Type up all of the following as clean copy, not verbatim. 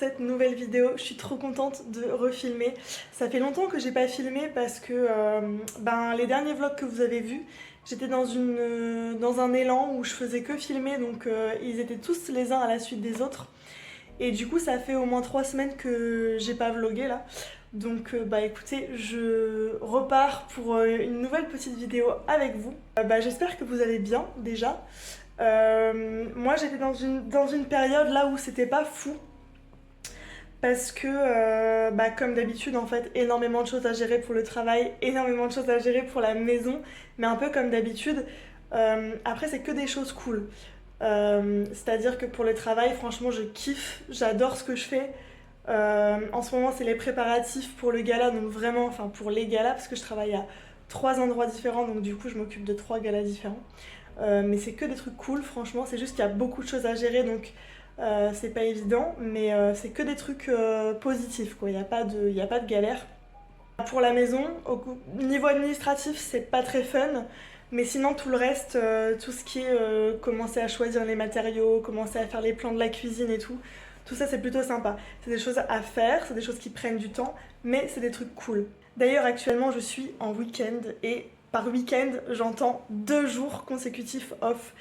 cette nouvelle vidéo. Je suis trop contente de refilmer. Ça fait longtemps que j'ai pas filmé parce que les derniers vlogs que vous avez vus, j'étais dans un élan où je faisais que filmer, donc ils étaient tous les uns à la suite des autres. Et du coup ça fait au moins 3 semaines que j'ai pas vlogué là. Donc écoutez, je repars pour une nouvelle petite vidéo avec vous. J'espère que vous allez bien déjà. Moi j'étais dans une période là où c'était pas fou. Parce que, comme d'habitude, en fait, énormément de choses à gérer pour le travail, énormément de choses à gérer pour la maison, mais un peu comme d'habitude. Après, c'est que des choses cool. C'est-à-dire que pour le travail, franchement, je kiffe, j'adore ce que je fais. En ce moment, c'est les préparatifs pour le gala, donc vraiment, enfin pour les galas, parce que je travaille à 3 endroits différents, donc du coup, je m'occupe de 3 galas différents. Mais c'est que des trucs cool, franchement, c'est juste qu'il y a beaucoup de choses à gérer, donc c'est pas évident, mais c'est que des trucs positifs, quoi. Il n'y a pas de galère. Pour la maison, au niveau administratif, c'est pas très fun, mais sinon tout le reste, tout ce qui est commencer à choisir les matériaux, commencer à faire les plans de la cuisine et tout ça c'est plutôt sympa. C'est des choses à faire, c'est des choses qui prennent du temps, mais c'est des trucs cool. D'ailleurs actuellement je suis en week-end et par week-end j'entends 2 jours consécutifs off.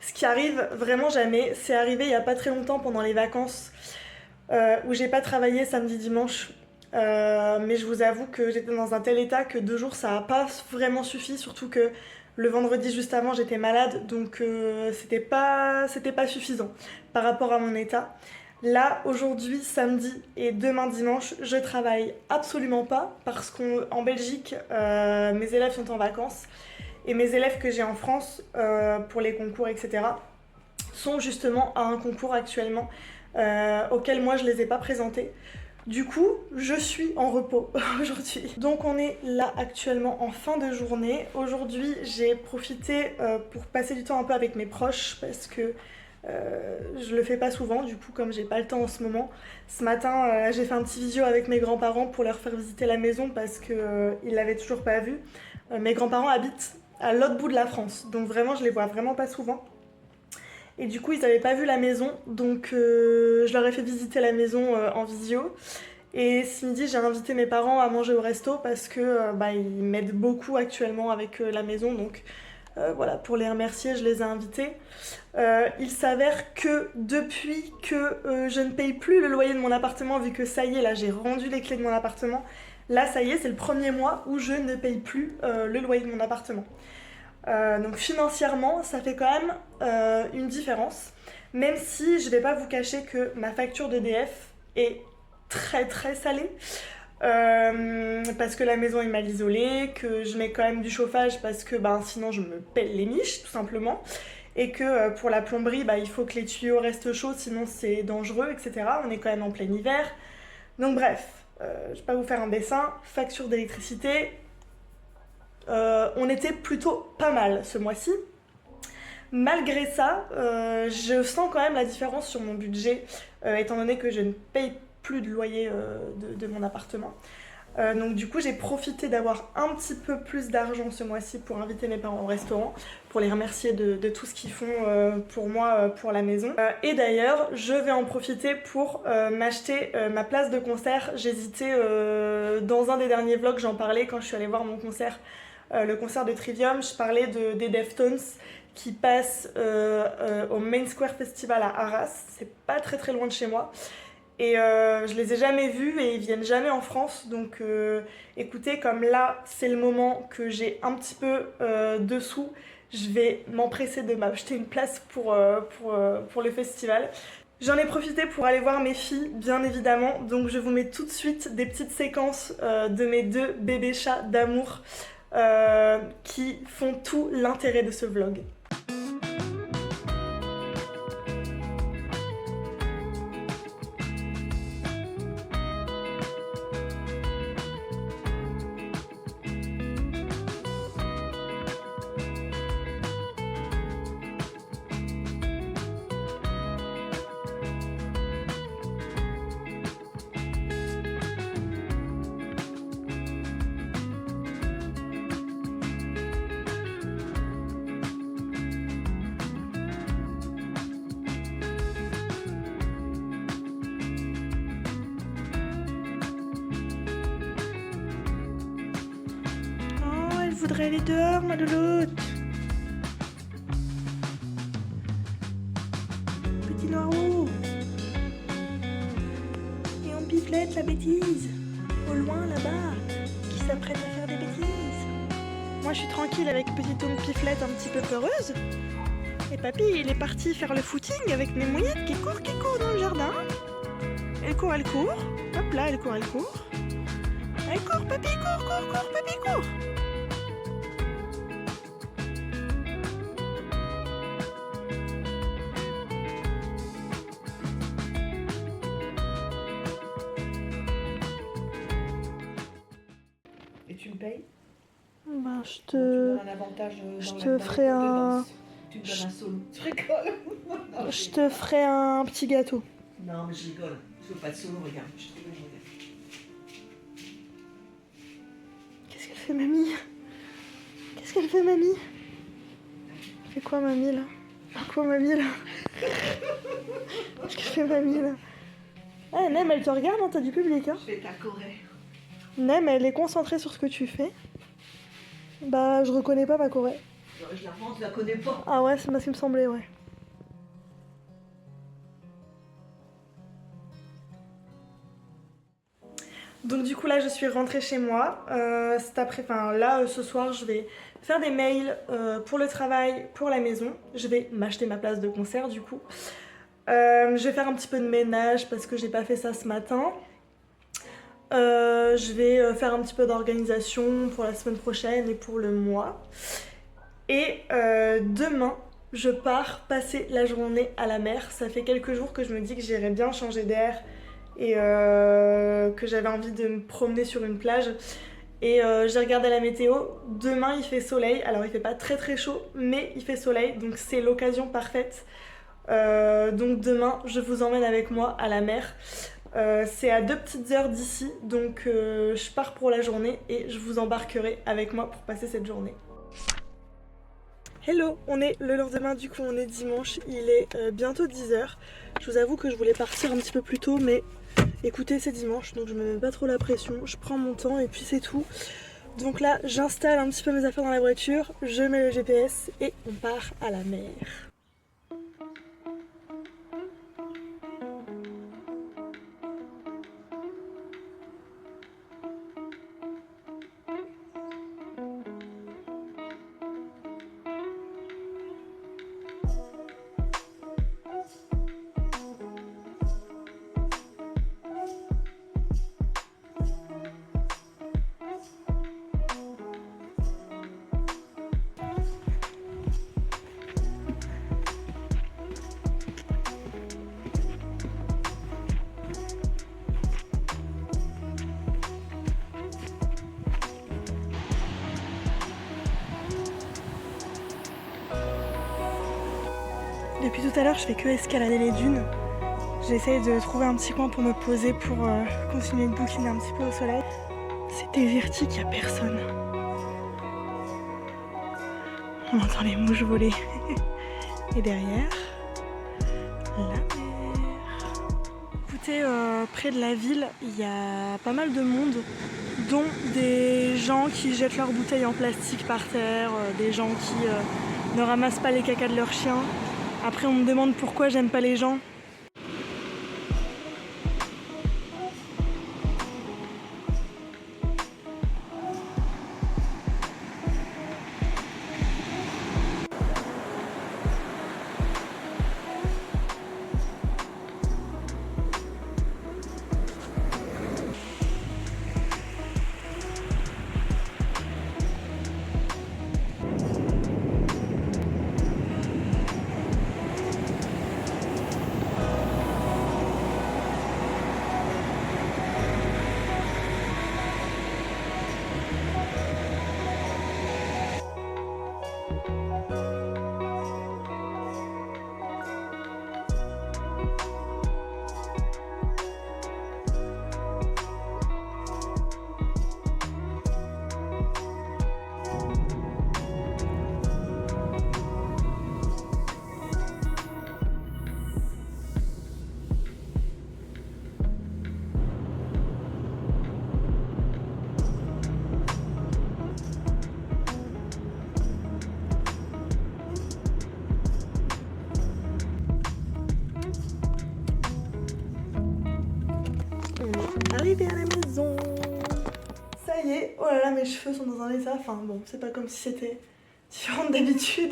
Ce qui arrive vraiment jamais, c'est arrivé il y a pas très longtemps pendant les vacances où j'ai pas travaillé samedi dimanche. Mais je vous avoue que j'étais dans un tel état que 2 jours ça a pas vraiment suffi, surtout que le vendredi juste avant j'étais malade, donc c'était pas suffisant par rapport à mon état. Là aujourd'hui samedi et demain dimanche je travaille absolument pas parce qu'en Belgique mes élèves sont en vacances et mes élèves que j'ai en France pour les concours etc sont justement à un concours actuellement auquel moi je les ai pas présentés. Du coup, je suis en repos aujourd'hui. Donc on est là actuellement en fin de journée. Aujourd'hui, j'ai profité pour passer du temps un peu avec mes proches parce que je le fais pas souvent, du coup comme j'ai pas le temps en ce moment. Ce matin, j'ai fait un petit visio avec mes grands-parents pour leur faire visiter la maison parce qu'ils l'avaient toujours pas vue. Mes grands-parents habitent à l'autre bout de la France, donc vraiment je les vois vraiment pas souvent. Et du coup, ils n'avaient pas vu la maison, donc je leur ai fait visiter la maison en visio. Et ce midi, j'ai invité mes parents à manger au resto parce que ils m'aident beaucoup actuellement avec la maison. Donc voilà, pour les remercier, je les ai invités. Il s'avère que depuis que je ne paye plus le loyer de mon appartement, vu que ça y est, là j'ai rendu les clés de mon appartement, là ça y est, c'est le premier mois où je ne paye plus le loyer de mon appartement. Donc financièrement, ça fait quand même une différence, même si je vais pas vous cacher que ma facture d'EDF est très très salée, parce que la maison est mal isolée, que je mets quand même du chauffage parce que sinon je me pèle les miches tout simplement, et que pour la plomberie il faut que les tuyaux restent chauds sinon c'est dangereux, etc. On est quand même en plein hiver, donc bref, je vais pas vous faire un dessin. Facture d'électricité, on était plutôt pas mal ce mois-ci. Malgré ça, je sens quand même la différence sur mon budget, étant donné que je ne paye plus de loyer de mon appartement. Donc du coup j'ai profité d'avoir un petit peu plus d'argent ce mois-ci pour inviter mes parents au restaurant, pour les remercier de tout ce qu'ils font pour moi, pour la maison. Et d'ailleurs je vais en profiter pour m'acheter ma place de concert. J'hésitais, dans un des derniers vlogs j'en parlais quand je suis allée voir mon concert, le concert de Trivium, je parlais des Deftones qui passent au Main Square Festival à Arras, c'est pas très très loin de chez moi. Et je les ai jamais vus et ils viennent jamais en France, donc écoutez, comme là c'est le moment que j'ai un petit peu de sous, je vais m'empresser de m'acheter une place pour le festival. J'en ai profité pour aller voir mes filles, bien évidemment, donc je vous mets tout de suite des petites séquences de mes 2 bébés chats d'amour qui font tout l'intérêt de ce vlog. voudrais aller dehors, ma louloute. Petit noirou. Et on piflette la bêtise. Au loin, là-bas, qui s'apprête à faire des bêtises. Moi, je suis tranquille avec petite onde piflette un petit peu peureuse. Et papy, il est parti faire le footing avec mes mouillettes qui courent dans le jardin. Elle court. Hop là, elle court. Elle court, papy, court, papy, court. Et tu me payes? Ben, Tu me donnes un avantage je dans te la ferai dans le un- danse. Tu me donnes un solo. Tu rigoles? Non, Je te ferai un petit gâteau. Non, mais je rigole. Je veux pas de solo, regarde. Je te rigole. Qu'est-ce qu'elle fait, mamie? Qu'est-ce qu'elle fait, mamie? Elle fait quoi, mamie, là? Qu'est-ce qu'elle fait, mamie, là? Ah, Nem, elle te regarde, hein, t'as du public, hein? Je fais ta Corée. Nem, elle est concentrée sur ce que tu fais. Bah, je reconnais pas ma Corée. Je la rends, tu la connais pas. Ah ouais, c'est ce qui me semblait, ouais. Donc du coup là je suis rentrée chez moi. Ce soir je vais faire des mails pour le travail, pour la maison. Je vais m'acheter ma place de concert du coup. Je vais faire un petit peu de ménage parce que j'ai pas fait ça ce matin. Je vais faire un petit peu d'organisation pour la semaine prochaine et pour le mois. Et demain, je pars passer la journée à la mer. Ça fait quelques jours que je me dis que j'irais bien changer d'air et que j'avais envie de me promener sur une plage. Et j'ai regardé la météo. Demain, il fait soleil. Alors, il fait pas très très chaud, mais il fait soleil. Donc, c'est l'occasion parfaite. Donc, demain, je vous emmène avec moi à la mer. C'est à 2 petites heures d'ici. Donc, je pars pour la journée et je vous embarquerai avec moi pour passer cette journée. Hello, on est le lendemain, du coup on est dimanche, il est bientôt 10h. Je vous avoue que je voulais partir un petit peu plus tôt, mais écoutez, c'est dimanche, donc je me mets pas trop la pression, je prends mon temps et puis c'est tout. Donc là, j'installe un petit peu mes affaires dans la voiture, je mets le GPS et on part à la mer. Depuis tout à l'heure, je fais que escalader les dunes. J'essaye de trouver un petit coin pour me poser pour continuer de bouquiner un petit peu au soleil. C'est désertique, il n'y a personne. On entend les mouches voler. Et derrière, la mer. Écoutez, près de la ville, il y a pas mal de monde, dont des gens qui jettent leurs bouteilles en plastique par terre, des gens qui ne ramassent pas les cacas de leurs chiens. Après, on me demande pourquoi j'aime pas les gens. Ça y est, oh là là, mes cheveux sont dans un état, enfin bon, c'est pas comme si c'était différent d'habitude,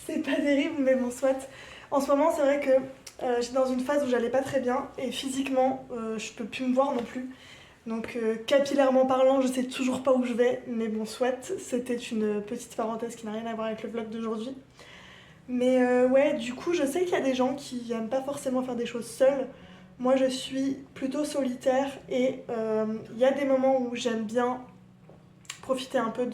c'est pas terrible, mais bon, soit. En ce moment, c'est vrai que j'étais dans une phase où j'allais pas très bien, et physiquement, je peux plus me voir non plus. Donc capillairement parlant, je sais toujours pas où je vais, mais bon, soit, c'était une petite parenthèse qui n'a rien à voir avec le vlog d'aujourd'hui. Mais ouais, du coup, je sais qu'il y a des gens qui aiment pas forcément faire des choses seuls. Moi, je suis plutôt solitaire et il y a des moments où j'aime bien profiter un peu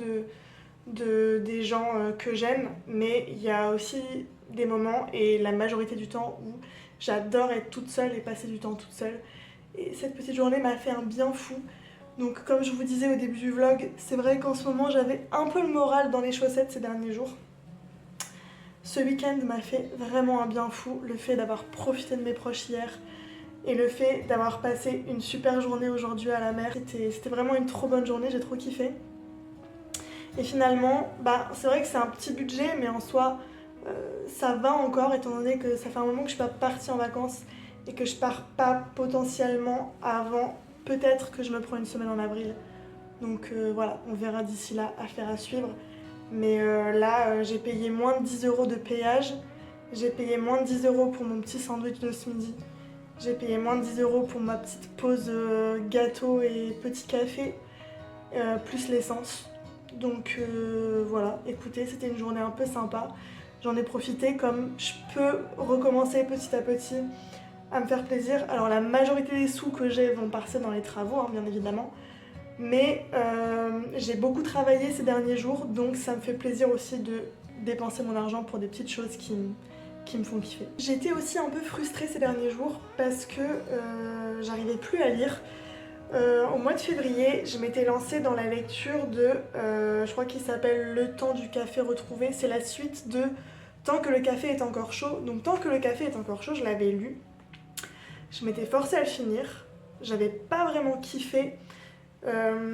des gens que j'aime, mais il y a aussi des moments et la majorité du temps où j'adore être toute seule et passer du temps toute seule. Et cette petite journée m'a fait un bien fou. Donc comme je vous disais au début du vlog, c'est vrai qu'en ce moment j'avais un peu le moral dans les chaussettes ces derniers jours. Ce week-end m'a fait vraiment un bien fou, le fait d'avoir profité de mes proches hier et le fait d'avoir passé une super journée aujourd'hui à la mer. C'était vraiment une trop bonne journée, j'ai trop kiffé. Et finalement, bah, c'est vrai que c'est un petit budget, mais en soi, ça va encore, étant donné que ça fait un moment que je suis pas partie en vacances et que je pars pas potentiellement avant, peut-être que je me prends une semaine en avril. Donc voilà, on verra d'ici là, affaire à suivre. Mais là, j'ai payé moins de 10 € de péage, j'ai payé moins de 10 € pour mon petit sandwich de ce midi, j'ai payé moins de 10 € pour ma petite pause gâteau et petit café, plus l'essence. Donc voilà, écoutez, c'était une journée un peu sympa. J'en ai profité comme je peux recommencer petit à petit à me faire plaisir. Alors la majorité des sous que j'ai vont passer dans les travaux, hein, bien évidemment. Mais j'ai beaucoup travaillé ces derniers jours, donc ça me fait plaisir aussi de dépenser mon argent pour des petites choses qui me font kiffer. J'étais aussi un peu frustrée ces derniers jours parce que j'arrivais plus à lire. Au mois de février, je m'étais lancée dans la lecture de, je crois qu'il s'appelle Le temps du café retrouvé. C'est la suite de Tant que le café est encore chaud. Donc Tant que le café est encore chaud, je l'avais lu. Je m'étais forcée à le finir. J'avais pas vraiment kiffé.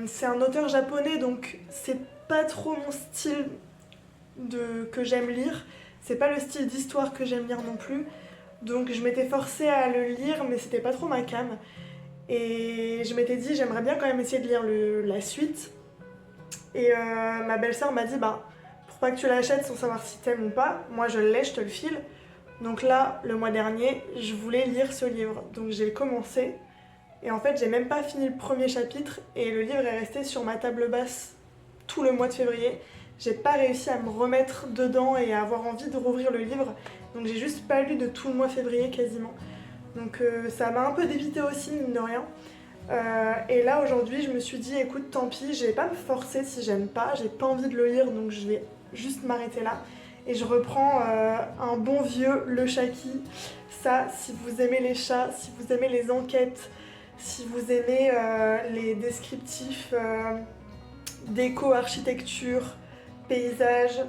C'est un auteur japonais, donc c'est pas trop mon style que j'aime lire. C'est pas le style d'histoire que j'aime lire non plus. Donc je m'étais forcée à le lire, mais c'était pas trop ma came. Et je m'étais dit, j'aimerais bien quand même essayer de lire la suite. Et ma belle-sœur m'a dit, bah, pour pas que tu l'achètes sans savoir si t'aimes ou pas, moi je l'ai, je te le file. Donc là, le mois dernier, je voulais lire ce livre. Donc j'ai commencé. Et en fait, j'ai même pas fini le premier chapitre. Et le livre est resté sur ma table basse tout le mois de février. J'ai pas réussi à me remettre dedans et à avoir envie de rouvrir le livre. Donc j'ai juste pas lu de tout le mois février quasiment. Donc ça m'a un peu débité aussi, mine de rien. Et là aujourd'hui je me suis dit écoute tant pis, je vais pas me forcer si j'aime pas, j'ai pas envie de le lire donc je vais juste m'arrêter là. Et je reprends un bon vieux Le Chaki. Ça, si vous aimez les chats, si vous aimez les enquêtes, si vous aimez les descriptifs déco, architecture, paysage,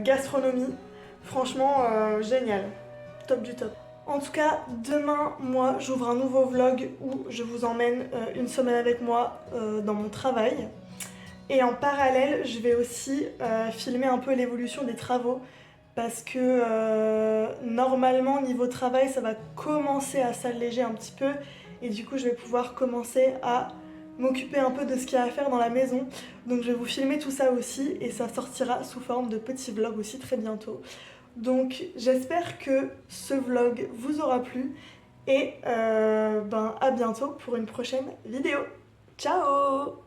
gastronomie, franchement génial, top du top. En tout cas, demain, moi, j'ouvre un nouveau vlog où je vous emmène une semaine avec moi dans mon travail. Et en parallèle, je vais aussi filmer un peu l'évolution des travaux parce que normalement, niveau travail, ça va commencer à s'alléger un petit peu. Et du coup, je vais pouvoir commencer à m'occuper un peu de ce qu'il y a à faire dans la maison. Donc je vais vous filmer tout ça aussi et ça sortira sous forme de petits vlogs aussi très bientôt. Donc j'espère que ce vlog vous aura plu et à bientôt pour une prochaine vidéo. Ciao!